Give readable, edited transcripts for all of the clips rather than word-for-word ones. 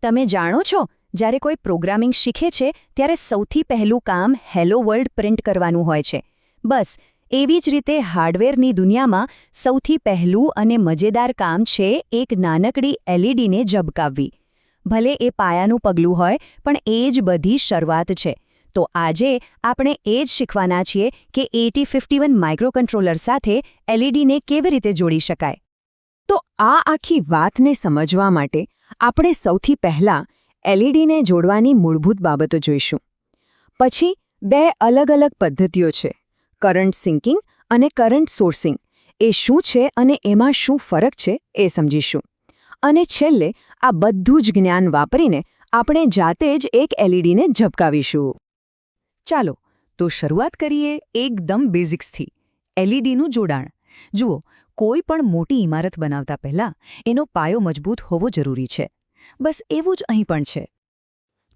તમે જાણો છો, જ્યારે કોઈ પ્રોગ્રામિંગ શીખે છે ત્યારે સૌથી પહેલું કામ હેલો વર્લ્ડ પ્રિન્ટ કરવાનું હોય છે. બસ એવી જ રીતે હાર્ડવેરની દુનિયામાં સૌથી પહેલું અને મજેદાર કામ છે એક નાનકડી એલઈડીને ઝબકાવવી. ભલે એ પાયાનું પગલું હોય, પણ એ જ બધી શરૂઆત છે. તો આજે આપણે એ જ શીખવાના છીએ કે 8051 માઇક્રોકન્ટ્રોલર સાથે એલઈડીને કેવી રીતે જોડી શકાય. તો આ આખી વાતને સમજવા માટે આપણે સૌથી પહેલાં એલઈડીને જોડવાની મૂળભૂત બાબતો જોઈશું. પછી બે અલગ અલગ પદ્ધતિઓ છે, કરંટ સિંકિંગ અને કરંટ સોર્સિંગ. એ શું છે અને એમાં શું ફરક છે એ સમજીશું. અને છેલ્લે આ બધું જ જ્ઞાન વાપરીને આપણે જાતે જ એક એલઈડીને ઝબકાવીશું. ચાલો તો શરૂઆત કરીએ એકદમ બેઝિક્સથી. એલઈડીનું જોડાણ. જુઓ, કોઈ પણ મોટી ઇમારત બનાવતા પહેલાં એનો પાયો મજબૂત હોવો જરૂરી છે. બસ એવું જ અહીં પણ છે.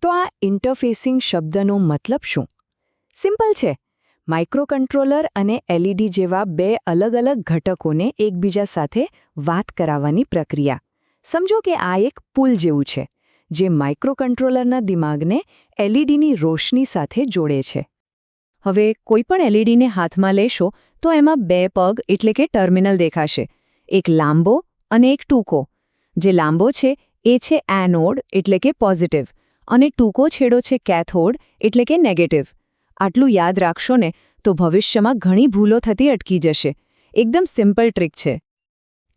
તો આ ઇન્ટરફેસિંગ શબ્દનો મતલબ શું? સિમ્પલ છે. માઇક્રોકન્ટ્રોલર અને એલઈડી જેવા બે અલગ અલગ ઘટકોને એકબીજા સાથે વાત કરાવવાની પ્રક્રિયા. સમજો કે આ એક પુલ જેવું છે, જે માઇક્રોકન્ટ્રોલરના દિમાગને એલઈડીની રોશની સાથે જોડે છે. હવે કોઈપણ એલઈડીને હાથમાં લેશો તો એમાં બે પગ એટલે કે ટર્મિનલ દેખાશે. એક લાંબો અને એક ટૂંકો. જે લાંબો છે એ છે એનોડ એટલે કે પોઝિટિવ, અને ટૂંકો છેડો છે કેથોડ એટલે કે નેગેટિવ. આટલું યાદ રાખશો ને તો ભવિષ્યમાં ઘણી ભૂલો થતી અટકી જશે. એકદમ સિમ્પલ ટ્રીક છે.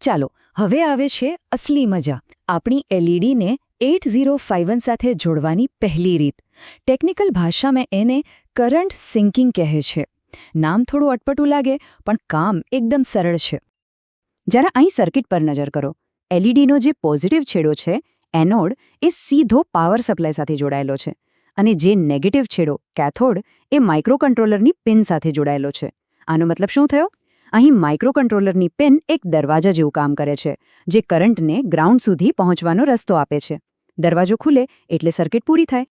ચાલો હવે આવે છે અસલી મજા. આપણી એલઈડીને 8051 સાથે જોડવાની પહેલી રીત. ટેકનિકલ ભાષામાં એને કરંટ સિંકિંગ કહે છે. નામ થોડું અટપટું લાગે, પણ કામ એકદમ સરળ છે. જરા અહીં સર્કિટ પર નજર કરો. એલઈડીનો જે પોઝિટિવ છેડો છે, એનોડ, એ સીધો પાવર સપ્લાય સાથે જોડાયેલો છે, અને જે નેગેટિવ છેડો, કેથોડ, એ માઇક્રોકન્ટ્રોલરની પિન સાથે જોડાયેલો છે. આનો મતલબ શું થયો? અહીં માઇક્રોકન્ટ્રોલરની પિન એક દરવાજા જેવું કામ કરે છે, જે કરંટને ગ્રાઉન્ડ સુધી પહોંચવાનો રસ્તો આપે છે. દરવાજો ખુલે એટલે સર્કિટ પૂરી થાય.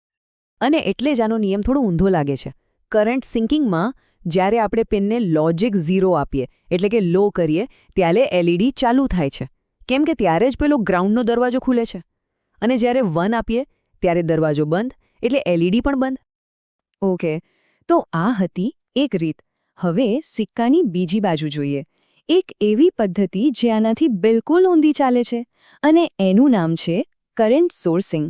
અને એટલે જ આનો નિયમ થોડો ઊંધો લાગે છે. કરંટ સિંકિંગમાં જ્યારે આપણે પિનને લોજિક 0 આપીએ એટલે કે લો કરીએ, ત્યારે એલઈડી ચાલુ થાય છે. કેમ કે ત્યારે જ પેલો ગ્રાઉન્ડનો દરવાજો ખુલે છે. અને જ્યારે 1 આપીએ ત્યારે દરવાજો બંધ, એટલે એલઈડી પણ બંધ. ઓકે, તો આ હતી એક રીત. હવે સિક્કાની બીજી બાજુ જોઈએ. એક એવી પદ્ધતિ જે આનાથી બિલકુલ ઊંધી ચાલે છે, અને એનું નામ છે કરંટ સોર્સિંગ.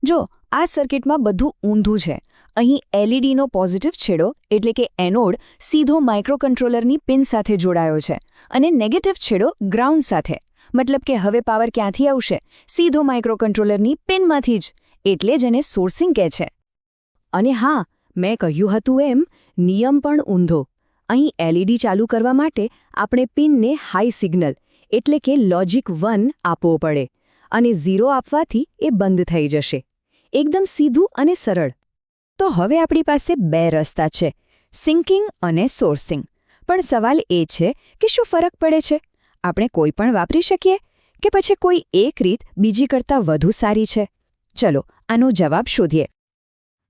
જો આ સર્કિટમાં બધું ઊંધું છે. અહીં એલઈડીનો પોઝિટિવ છેડો એટલે કે એનોડ સીધો માઇક્રોકન્ટ્રોલરની પિન સાથે જોડાયો છે, અને નેગેટિવ છેડો ગ્રાઉન્ડ સાથે. મતલબ કે હવે પાવર ક્યાંથી આવશે? સીધો માઇક્રોકન્ટ્રોલરની પિનમાંથી જ. એટલે જ એને સોર્સિંગ કહે છે. અને હા, મેં કહ્યું હતું એમ, નિયમ પણ ઊંધો. અહીં એલઈડી ચાલુ કરવા માટે આપણે પિનને હાઈ સિગ્નલ એટલે કે લોજિક 1 આપવો પડે, અને 0 આપવાથી એ બંધ થઈ જશે. એકદમ સીધું અને સરળ. તો હવે આપણી પાસે બે રસ્તા છે, સિંકિંગ અને સોર્સિંગ. પણ સવાલ એ છે કે શું ફરક પડે છે? આપણે કોઈ પણ વાપરી શકીએ કે પછી કોઈ એક રીત બીજી કરતાં વધુ સારી છે? ચલો આનો જવાબ શોધીએ.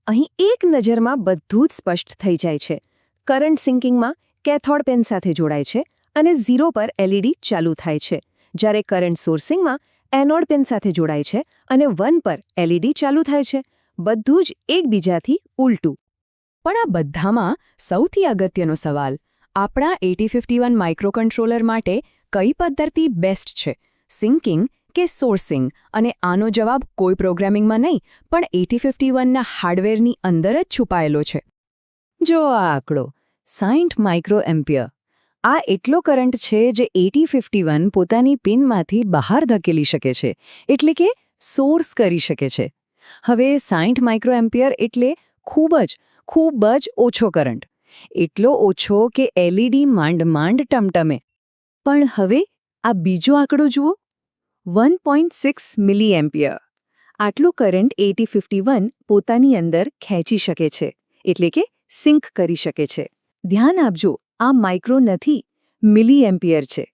અહીં એક નજરમાં બધું જ સ્પષ્ટ થઈ જાય છે. કરંટ સિંકિંગમાં કેથોડ પિન સાથે જોડાય છે અને 0 પર એલઈડી ચાલુ થાય છે, જ્યારે કરંટ સોર્સિંગમાં એનોડ પિન સાથે જોડાય છે અને 1 પર એલઈડી ચાલુ થાય છે. બધું જ એકબીજાથી ઉલટું. પણ આ બધામાં સૌથી અગત્યનો સવાલ, આપણા 8051 માઇક્રોકન્ટ્રોલર માટે કઈ પદ્ધતિ બેસ્ટ છે, સિંકિંગ કે સોર્સિંગ? અને આનો જવાબ કોઈ પ્રોગ્રામિંગમાં નહીં, પણ 8051ના હાર્ડવેરની અંદર જ છુપાયેલો છે. જો આ આંકડો 60 માઇક્રોએમ્પિયર. આ એટલો કરંટ છે જે 8051 પોતાની પિનમાંથી બહાર ધકેલી શકે છે, એટલે કે સોર્સ કરી શકે છે. હવે 60 માઇક્રોએમ્પિયર એટલે ખૂબ જ ઓછો કરંટ. એટલો ઓછો કે એલઈડી માંડ ટમટમે. પણ હવે આ બીજો આંકડો જુઓ, 1.6 મિલીએમ્પિયર. આટલું કરંટ 8051 પોતાની અંદર ખેંચી શકે છે, એટલે કે સિંક કરી શકે છે. ધ્યાન આપજો, આ માઇક્રો નથી, મિલીએમ્પિયર છે.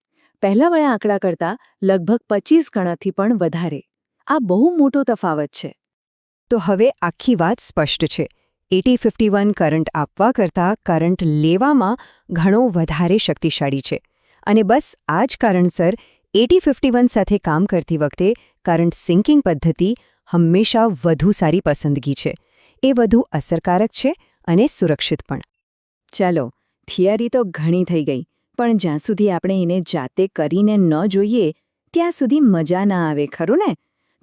પહેલાવાળા આંકડા કરતાં લગભગ 25 ગણાથી પણ વધારે. આ બહુ મોટો તફાવત છે. તો હવે આખી વાત સ્પષ્ટ છે. 8051 કરંટ આપવા કરતાં કરંટ લેવામાં ઘણો વધારે શક્તિશાળી છે. અને બસ આ જ કારણસર 8051 સાથે કામ કરતી વખતે કરંટ સિંકિંગ પદ્ધતિ હંમેશા વધુ સારી પસંદગી છે. એ વધુ અસરકારક છે અને સુરક્ષિત પણ. ચાલો, થિયરી તો ઘણી થઈ ગઈ, પણ જ્યાં સુધી આપણે એને જાતે કરીને ન જોઈએ ત્યાં સુધી મજા ના આવે, ખરું ને?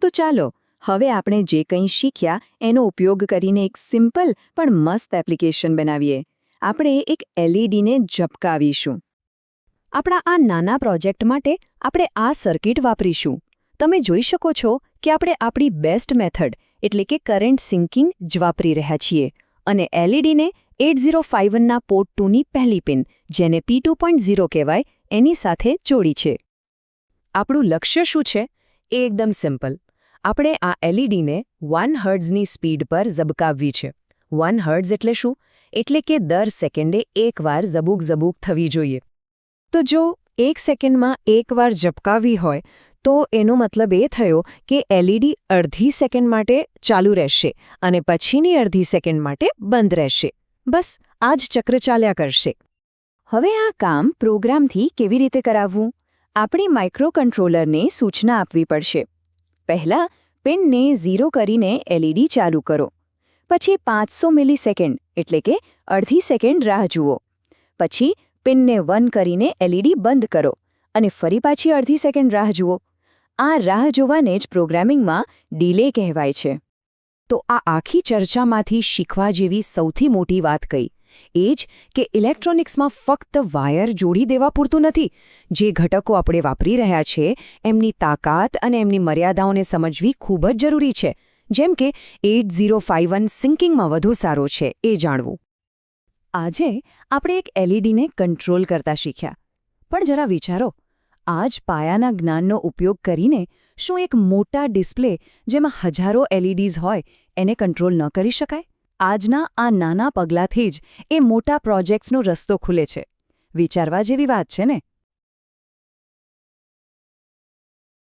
તો ચાલો હવે આપણે જે કંઈ શીખ્યા એનો ઉપયોગ કરીને એક સિમ્પલ પણ મસ્ત એપ્લિકેશન બનાવીએ. આપણે એક એલઈડીને ઝબકાવીશું. આપણા આ નાના પ્રોજેક્ટ માટે આપણે આ સર્કિટ વાપરીશું. તમે જોઈ શકો છો કે આપણે આપણી બેસ્ટ મેથડ એટલે કે કરંટ સિંકિંગ જ વાપરી રહ્યા છીએ અને એલઈડીને 8051ના પોર્ટ 2ની પહેલી પિન, જેને P2.0 કહેવાય, એની સાથે જોડી છે. આપણું લક્ષ્ય શું છે? એ એકદમ સિમ્પલ. આપણે આ એલઈડીને 1 હર્ટ્ઝની સ્પીડ પર ઝબકાવવી છે. 1 હર્ટ્ઝ એટલે શું? એટલે કે દર સેકન્ડે એકવાર ઝબૂક થવી જોઈએ. તો જો 1 સેકન્ડમાં એકવાર ઝબકાવવી હોય તો એનો મતલબ એ થયો કે એલઈડી અડધી સેકન્ડ માટે ચાલુ રહેશે અને પછીની અડધી સેકન્ડ માટે બંધ રહેશે. બસ આ જ ચક્ર ચાલ્યા કરશે. હવે આ કામ પ્રોગ્રામથી કેવી રીતે કરાવવું? આપણી માઇક્રોકન્ટ્રોલરને સૂચના આપવી પડશે. પહેલાં પિનને 0 કરીને એલઈડી ચાલુ કરો. પછી 500 મિલીસેકન્ડ એટલે કે અડધી સેકન્ડ રાહ જુઓ. પછી પિનને 1 કરીને એલઈડી બંધ કરો અને ફરી પાછી અડધી સેકન્ડ રાહ જુઓ. આ રાહ જોવાને જ પ્રોગ્રામિંગમાં ડિલે કહેવાય છે. તો આ આખી ચર્ચામાંથી શીખવા જેવી સૌથી મોટી વાત કઈ? એ જ કે ઇલેક્ટ્રોનિક્સમાં ફક્ત વાયર જોડી દેવા પૂરતું નથી. જે ઘટકો આપણે વાપરી રહ્યા છે એમની તાકાત અને એમની મર્યાદાઓને સમજવી ખૂબ જ જરૂરી છે. જેમ કે 8051 સિંકિંગમાં વધુ સારો છે એ જાણવું. આજે આપણે એક એલઈડીને કંટ્રોલ કરતા શીખ્યા. પણ જરા વિચારો, આ જ પાયાના જ્ઞાનનો ઉપયોગ કરીને શું એક મોટા ડિસ્પ્લે જેમાં હજારો એલઈડીઝ હોય એને કંટ્રોલ ન કરી શકાય? આજના આ નાના પગલાંથી જ એ મોટા પ્રોજેક્ટ્સનો રસ્તો ખુલે છે. વિચારવા જેવી વાત છે ને?